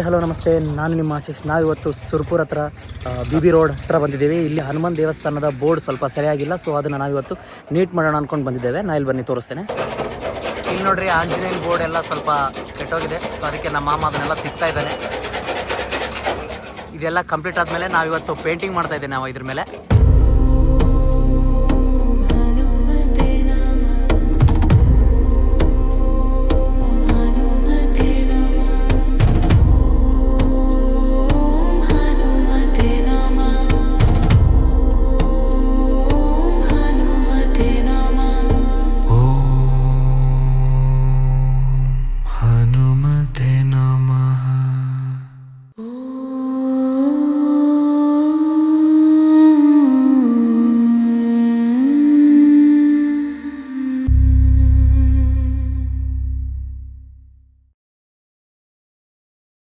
Hello ನಮಸ್ತೆ, ನಾನು ನಿಮ್ಮ ಆಶೀಶ್. ನಾವಿವತ್ತು ಸುರ್ಪುರ್ ಹತ್ರ BB ರೋಡ್ ಹತ್ರ ಬಂದಿದ್ದೇವೆ. ಇಲ್ಲಿ ಹನುಮಾನ್ ದೇವಸ್ಥಾನದ ಬೋರ್ಡ್ ಸ್ವಲ್ಪ ಸರಿಯಾಗಿಲ್ಲ, ಸೊ ಅದನ್ನು ನಾವಿವತ್ತು ನೀಟ್ ಮಾಡೋಣ ಅಂದ್ಕೊಂಡು ಬಂದಿದ್ದೇವೆ. ನಾ ಇಲ್ಲಿ ಬನ್ನಿ ತೋರಿಸ್ತೇನೆ. ಇಲ್ಲಿ ನೋಡ್ರಿ, ಆಂಜನೇಯನ್ ಬೋರ್ಡ್ ಎಲ್ಲ ಸ್ವಲ್ಪ ಕೆಟ್ಟೋಗಿದೆ, ಸೊ ಅದಕ್ಕೆ ನಮ್ಮ ಮಾಮ ಅದನ್ನೆಲ್ಲ ತಿಕ್ತಾ ಇದ್ದಾನೆ. ಇದೆಲ್ಲ ಕಂಪ್ಲೀಟ್ ಆದಮೇಲೆ ನಾವಿವತ್ತು ಪೇಂಟಿಂಗ್ ಮಾಡ್ತಾ ಇದ್ದೇವೆ ನಾವು ಇದ್ರ ಮೇಲೆ.